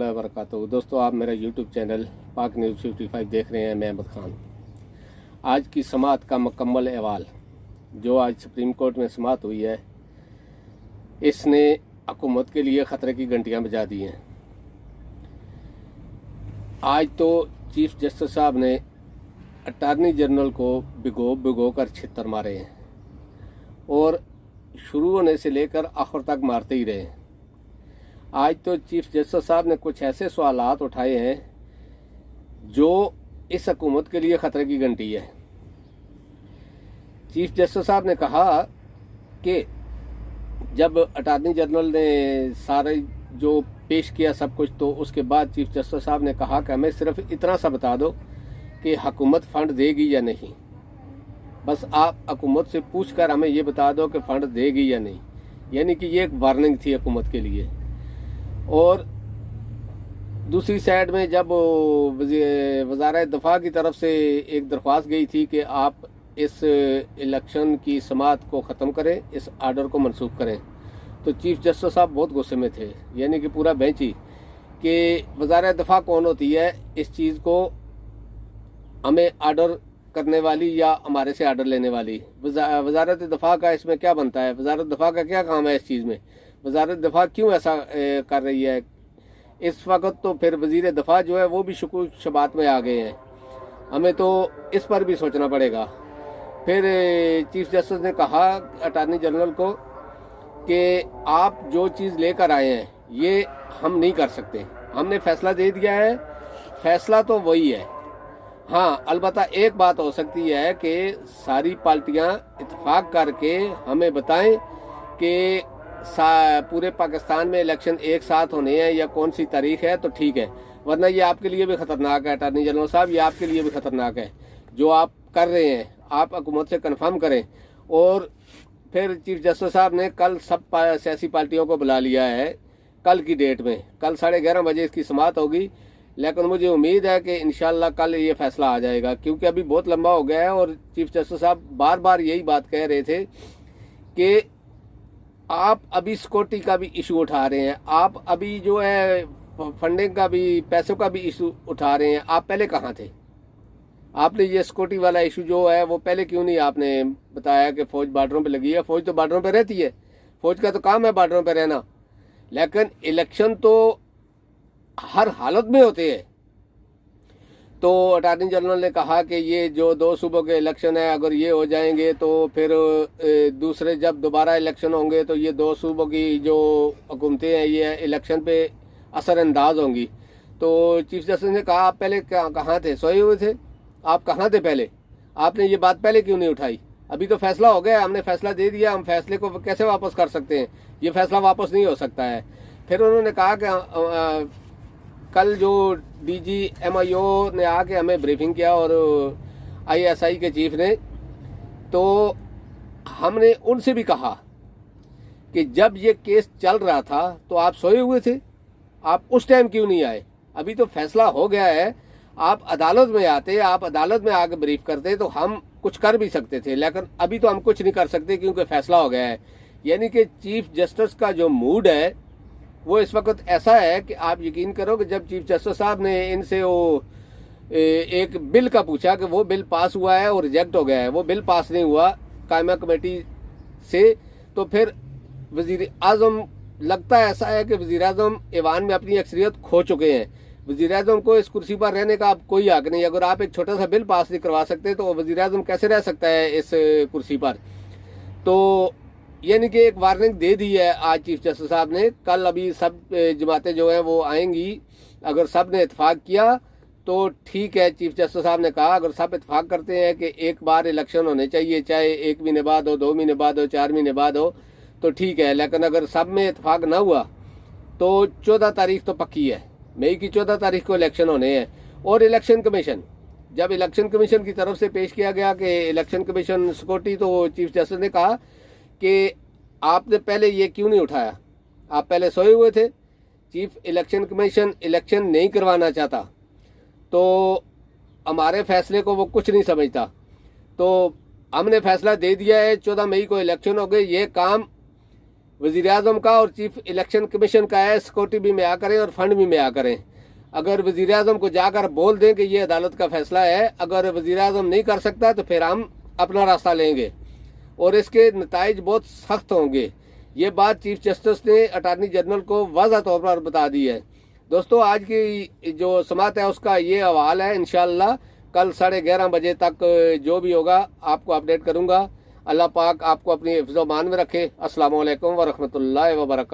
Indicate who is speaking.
Speaker 1: वबरकातुहू। दोस्तों, आप मेरा यूट्यूब चैनल पाक न्यूज़ 55 देख रहे हैं। मैं अहमद खान। आज की समाअत का मुकम्मल अहवाल जो आज सुप्रीम कोर्ट में समाअत हुई है, इसने हुकूमत के लिए ख़तरे की घंटियां बजा दी हैं। आज तो चीफ जस्टिस साहब ने अटार्नी जनरल को भिगो कर छित्तर मारे हैं और शुरू होने से लेकर आखिर तक मारते ही रहे हैं। आज तो चीफ जस्टिस साहब ने कुछ ऐसे सवालात उठाए हैं जो इस हुकूमत के लिए ख़तरे की घंटी है। चीफ जस्टिस साहब ने कहा कि जब अटार्नी जनरल ने सारे जो पेश किया सब कुछ, तो उसके बाद चीफ जस्टिस साहब ने कहा कि हमें सिर्फ इतना सा बता दो कि हुकूमत फ़ंड देगी या नहीं। बस आप हुकूमत से पूछ कर हमें ये बता दो कि फ़ंड देगी या नहीं। यानी कि ये एक वार्निंग थी हुकूमत के लिए। और दूसरी साइड में जब वज़ारत दफ़ा की तरफ से एक दरख्वास्त गई थी कि आप इस इलेक्शन की समाअत को ख़त्म करें, इस आर्डर को मनसूख करें, तो चीफ जस्टिस साहब बहुत गुस्से में थे। यानी कि पूरा बेंच ही कि वज़ारत दफ़ा कौन होती है इस चीज़ को हमें आर्डर करने वाली या हमारे से आर्डर लेने वाली। वज़ारत दफ़ा का इसमें क्या बनता है? वज़ारत दफ़ा का क्या काम है इस चीज़ में? वज़ारत दफ़ा क्यों ऐसा कर रही है? इस वक्त तो फिर वज़ीर दफ़ा जो है वो भी शुकूक शबात में आ गए हैं। हमें तो इस पर भी सोचना पड़ेगा। फिर चीफ जस्टिस ने कहा अटार्नी जनरल को कि आप जो चीज़ लेकर आए हैं ये हम नहीं कर सकते। हमने फैसला दे दिया है, फैसला तो वही है। हाँ, अलबत्ता एक बात हो सकती है कि सारी पार्टियां इत्तेफाक करके हमें बताएं कि पूरे पाकिस्तान में इलेक्शन एक साथ होने हैं या कौन सी तारीख है, तो ठीक है। वरना ये आपके लिए भी ख़तरनाक है अटार्नी जनरल साहब, ये आपके लिए भी ख़तरनाक है जो आप कर रहे हैं। आप हुकूमत से कन्फर्म करें। और फिर चीफ जस्टिस साहब ने कल सब सियासी पार्टियों को बुला लिया है कल की डेट में। कल 11:30 बजे इसकी समाअत होगी, लेकिन मुझे उम्मीद है कि इंशाल्लाह कल ये फैसला आ जाएगा, क्योंकि अभी बहुत लंबा हो गया है। और चीफ जस्टिस साहब बार बार यही बात कह रहे थे कि आप अभी सिक्योरिटी का भी इशू उठा रहे हैं, आप अभी जो है फंडिंग का भी, पैसों का भी इशू उठा रहे हैं। आप पहले कहाँ थे? आपने ये सिक्योरिटी वाला इशू जो है वो पहले क्यों नहीं आपने बताया कि फ़ौज बॉर्डरों पे लगी है? फ़ौज तो बॉर्डरों पे रहती है, फ़ौज का तो काम है बॉर्डरों पे रहना। लेकिन इलेक्शन तो हर हालत में होते हैं। तो अटार्नी जनरल ने कहा कि ये जो 2 सूबों के इलेक्शन है, अगर ये हो जाएंगे तो फिर दूसरे जब दोबारा इलेक्शन होंगे तो ये 2 सूबों की जो हुकूमतें हैं ये इलेक्शन पे असरअंदाज होंगी। तो चीफ जस्टिस ने कहा आप पहले कहाँ थे? सोए हुए थे? आप कहाँ थे पहले? आपने ये बात पहले क्यों नहीं उठाई? अभी तो फैसला हो गया, हमने फैसला दे दिया, हम फैसले को कैसे वापस कर सकते हैं? ये फैसला वापस नहीं हो सकता है। फिर उन्होंने कहा कि कल जो डीजी MIO ने आके हमें ब्रीफिंग किया और ISI के चीफ ने, तो हमने उनसे भी कहा कि जब ये केस चल रहा था तो आप सोए हुए थे, आप उस टाइम क्यों नहीं आए? अभी तो फैसला हो गया है, आप अदालत में आते, आप अदालत में आके ब्रीफ करते तो हम कुछ कर भी सकते थे, लेकिन अभी तो हम कुछ नहीं कर सकते क्योंकि फैसला हो गया है। यानी कि चीफ जस्टिस का जो मूड है वो इस वक्त ऐसा है कि आप यकीन करो कि जब चीफ जस्टिस साहब ने इनसे वो एक बिल का पूछा कि वो बिल पास हुआ है और रिजेक्ट हो गया है, वो बिल पास नहीं हुआ कायमा कमेटी से, तो फिर वज़ीर आज़म, लगता है ऐसा है कि वज़ीर आज़म ईवान में अपनी अक्सरियत खो चुके हैं। वज़ीर आज़म को इस कुर्सी पर रहने का अब कोई हक नहीं। अगर आप एक छोटा सा बिल पास नहीं करवा सकते तो वज़ीर आज़म कैसे रह सकता है इस कुर्सी पर? तो यानी कि एक वार्निंग दे दी है आज चीफ जस्टिस साहब ने। कल अभी सब जमातें जो हैं वो आएंगी, अगर सब ने इत्तेफाक किया तो ठीक है। चीफ जस्टिस साहब ने कहा अगर सब इत्तेफाक करते हैं कि एक बार इलेक्शन होने चाहिए, चाहे 1 महीने बाद हो, 2 महीने बाद हो, 4 महीने बाद हो, तो ठीक है। लेकिन अगर सब में इत्तेफाक ना हुआ तो 14 तारीख तो पक्की है, मई की 14 तारीख को इलेक्शन होने हैं। और इलेक्शन कमीशन, जब इलेक्शन कमीशन की तरफ से पेश किया गया कि इलेक्शन कमीशन सिक्योरिटी, तो चीफ जस्टिस ने कहा कि आपने पहले ये क्यों नहीं उठाया? आप पहले सोए हुए थे। चीफ इलेक्शन कमीशन इलेक्शन नहीं करवाना चाहता तो हमारे फैसले को वो कुछ नहीं समझता। तो हमने फैसला दे दिया है, 14 मई को इलेक्शन हो गए। ये काम वज़ीर आज़म का और चीफ इलेक्शन कमीशन का है, सिक्योरिटी भी में करें और फंड भी में करें। अगर वज़ीर आज़म को जाकर बोल दें कि ये अदालत का फैसला है, अगर वज़ीर आज़म नहीं कर सकता तो फिर हम अपना रास्ता लेंगे और इसके नताइज बहुत सख्त होंगे। ये बात चीफ जस्टिस ने अटॉर्नी जनरल को वाज़ह तौर पर बता दी है। दोस्तों, आज की जो समाअत है उसका ये हवाल है। इंशाअल्लाह कल 11:30 बजे तक जो भी होगा आपको अपडेट करूंगा। अल्लाह पाक आपको अपनी हिफ्ज़-ओ-मान में रखे। अस्सलामु अलैकुम व रहमतुल्लाहि व बरकातहू।